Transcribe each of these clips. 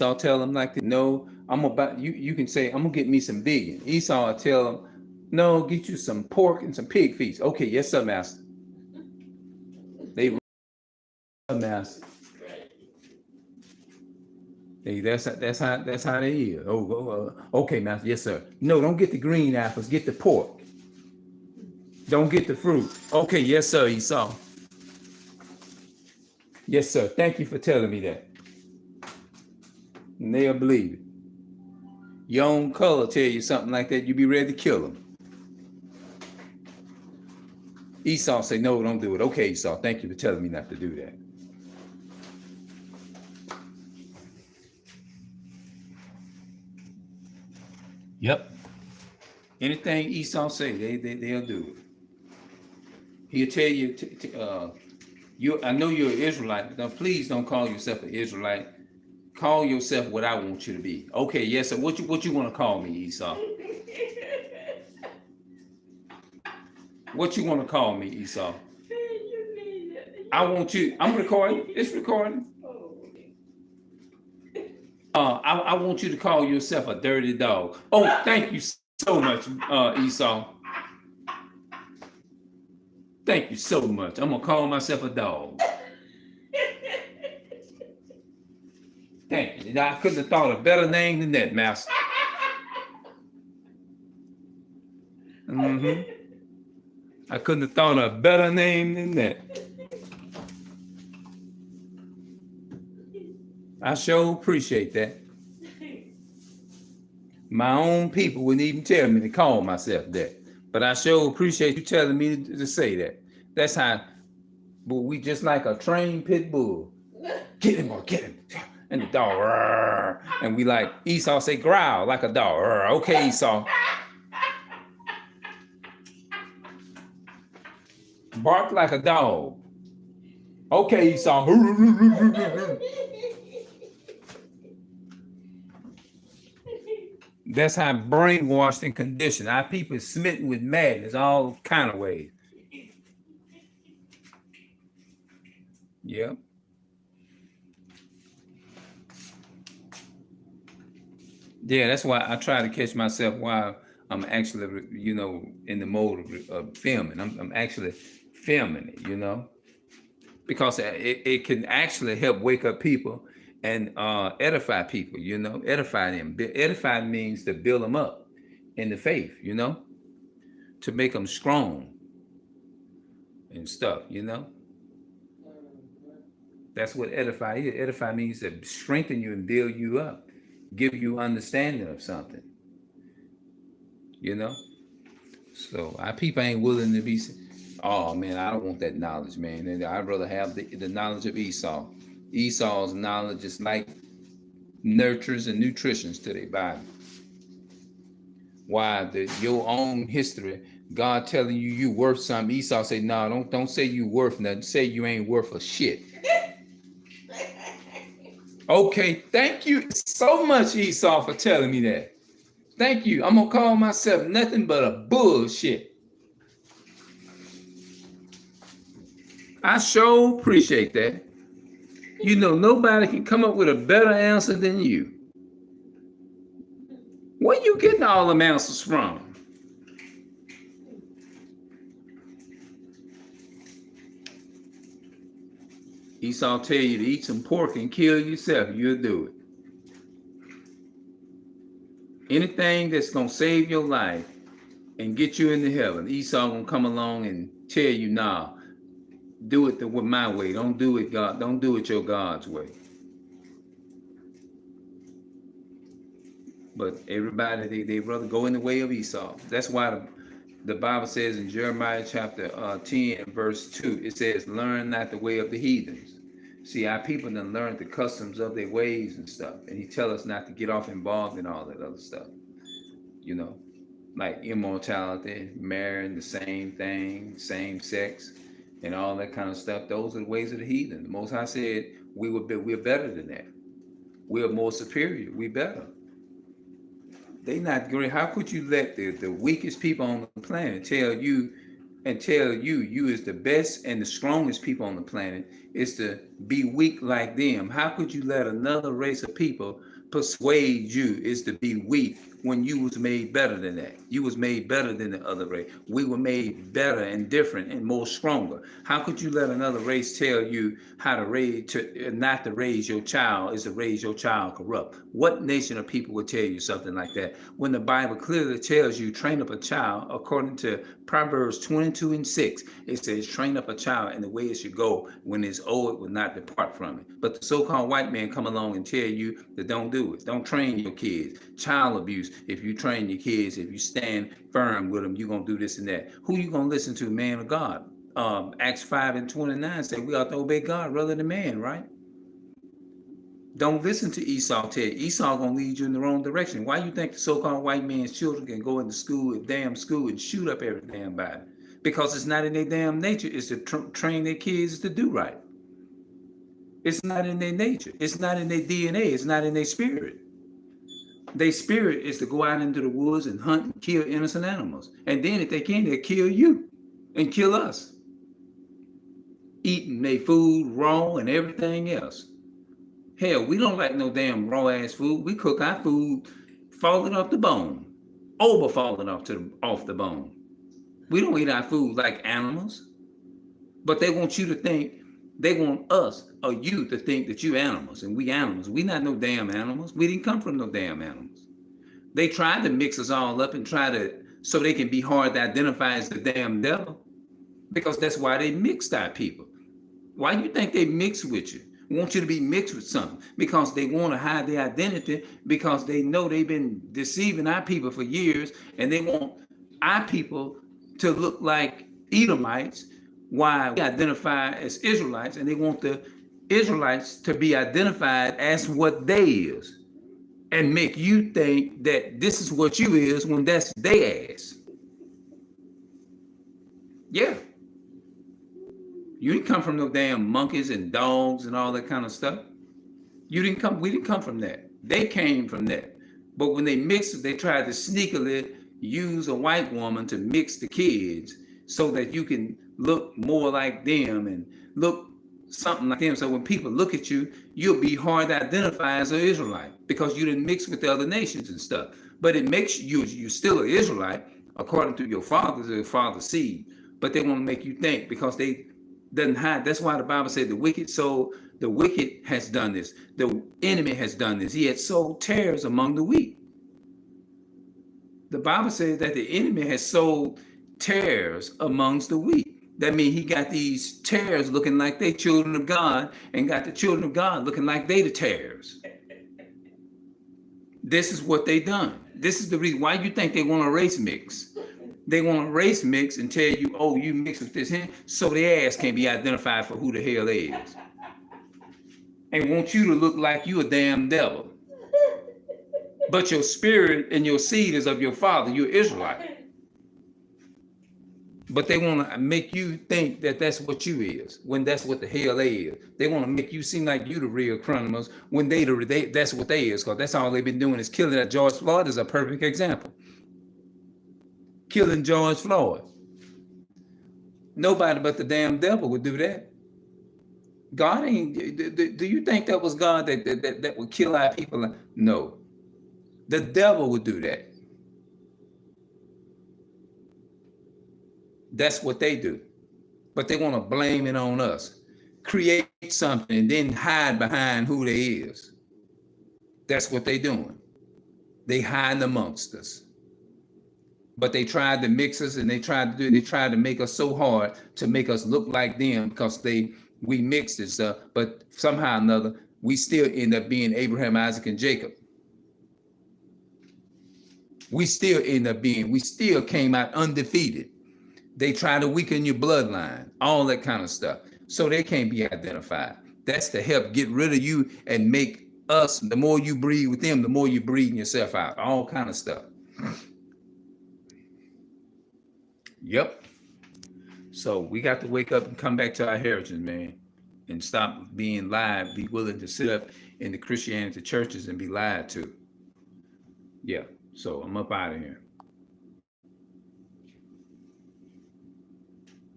Esau tell him like, no, I'm about you. You can say, I'm gonna get me some vegan. Esau will tell him, no, get you some pork and some pig feet. Okay, yes, sir, master. They master. Hey, that's how they is. Okay, master. Yes, sir. No, don't get the green apples. Get the pork. Don't get the fruit. Okay, yes, sir, Esau. Yes, sir. Thank you for telling me that. And they'll believe it. Your own color tell you something like that, you be ready to kill them. Esau say, no, don't do it. Okay, Esau, thank you for telling me not to do that. Yep. Anything Esau say, they'll do it. He'll tell you, I know you're an Israelite, but please don't call yourself an Israelite. Call yourself what I want you to be. Okay, yes, sir. What you want to call me, Esau? What you want to call me, Esau? I want you. I'm recording. It's recording. I want you to call yourself a dirty dog. Oh, thank you so much, Esau. Thank you so much. I'm gonna call myself a dog. Thank you. I couldn't have thought a better name than that, master. I couldn't have thought a better name than that. I sure appreciate that. My own people wouldn't even tell me to call myself that. But I sure appreciate you telling me to say that. That's how, but we just like a trained pit bull. Get him or get him. And the dog, and we like, Esau say growl like a dog. Okay, Esau. Bark like a dog. Okay, Esau. That's how brainwashed and conditioned. Our people are smitten with madness all kind of ways. Yep. Yeah, that's why I try to catch myself while I'm actually, in the mode of filming. I'm actually filming it, because it can actually help wake up people and edify people, edify them. Edify means to build them up in the faith, to make them strong and stuff, That's what edify is. Edify means to strengthen you and build you up, give you understanding of something, So our people ain't willing to be, oh man, I don't want that knowledge, man. I'd rather have the knowledge of Esau. Esau's knowledge is like nurtures and nutritions to their body. Why? Your own history, God telling you worth something. Esau say, no, don't say you worth nothing. Say you ain't worth a shit. Okay, thank you so much, Esau, for telling me that. Thank you. I'm gonna call myself nothing but a bullshit. I sure appreciate that. Nobody can come up with a better answer than you. Where you getting all them answers from? Esau tell you to eat some pork and kill yourself, you'll do it. Anything that's gonna save your life and get you into heaven, Esau gonna come along and tell you, nah, do it my way. Don't do it God. Don't do it your God's way. But everybody, they rather go in the way of Esau. That's why the Bible says in Jeremiah chapter 10 verse 2, it says, learn not the way of the heathens. See, our people done learned the customs of their ways and stuff. And he tell us not to get off involved in all that other stuff. Like immortality, marrying the same thing, same sex, and all that kind of stuff. Those are the ways of the heathen. The Most High said we're better than that. We're more superior. We better. They not great. How could you let the weakest people on the planet tell you and tell you is the best and the strongest people on the planet, is to be weak like them. How could you let another race of people persuade you is to be weak when you was made better than that? You was made better than the other race. We were made better and different and more stronger. How could you let another race tell you how to raise, not to raise your child, is to raise your child corrupt? What nation of people would tell you something like that when the Bible clearly tells you train up a child according to Proverbs 22:6? It says train up a child in the way it should go. When it's old, it will not depart from it. But the so-called white man come along and tell you that don't do it. Don't train your kids. Child abuse. If you train your kids, if you stand firm with them, you're going to do this and that. Who you going to listen to, man or God? Acts 5:29 say we ought to obey God rather than man, right? Don't listen to Esau tell you. Esau gonna lead you in the wrong direction. Why you think the so-called white man's children can go into school, a damn school, and shoot up every damn body? Because it's not in their damn nature. It's to train their kids to do right. It's not in their nature. It's not in their DNA. It's not in their spirit. Their spirit is to go out into the woods and hunt and kill innocent animals. And then if they can, they'll kill you and kill us. Eating their food raw and everything else. Hell, we don't like no damn raw ass food. We cook our food falling off the bone, over falling off the bone. We don't eat our food like animals, but they want you to think, they want us or you to think that you animals and we animals. We not no damn animals. We didn't come from no damn animals. They tried to mix us all up and so they can be hard to identify as the damn devil, because that's why they mixed our people. Why do you think they mix with you? Want you to be mixed with something, because they want to hide their identity, because they know they've been deceiving our people for years, and they want our people to look like Edomites while we identify as Israelites, and they want the Israelites to be identified as what they is, and make you think that this is what you is when that's they ass. Yeah. You didn't come from no damn monkeys and dogs and all that kind of stuff. We didn't come from that. They came from that. But when they mixed, they tried to sneakily use a white woman to mix the kids so that you can look more like them and look something like them. So when people look at you, you'll be hard to identify as an Israelite because you didn't mix with the other nations and stuff. But it makes you still an Israelite according to your father's seed. But they want to make you think, because they doesn't hide. That's why the Bible said the wicked has done this. The enemy has done this. He had sowed tares among the wheat. The Bible says that the enemy has sowed tares amongst the wheat. That means he got these tares looking like they children of God, and got the children of God looking like they the tares. This is what they done. This is the reason why you think they want a race mix. They want to race mix and tell you, oh, you mix with this here, so their ass can't be identified for who the hell they is. And want you to look like you a damn devil. But your spirit and your seed is of your father. You're Israelite. But they want to make you think that that's what you is, when that's what the hell they is. They want to make you seem like you the real criminals when that's what they is, because that's all they've been doing is killing. That George Floyd is a perfect example. Killing George Floyd. Nobody but the damn devil would do that. God ain't. Do you think that was God that would kill our people? No. The devil would do that. That's what they do. But they want to blame it on us. Create something and then hide behind who they is. That's what they doing. They hiding amongst us. But they tried to mix us, and they tried to make us so hard to make us look like them, because we mixed and stuff, but somehow or another, we still end up being Abraham, Isaac, and Jacob. We still came out undefeated. They try to weaken your bloodline, all that kind of stuff. So they can't be identified. That's to help get rid of you and make us, the more you breed with them, the more you're breeding yourself out, all kind of stuff. Yep. So we got to wake up and come back to our heritage, man, and stop being lied. Be willing to sit up in the Christianity churches and be lied to. Yeah. So I'm up out of here.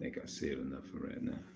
think I said enough for right now.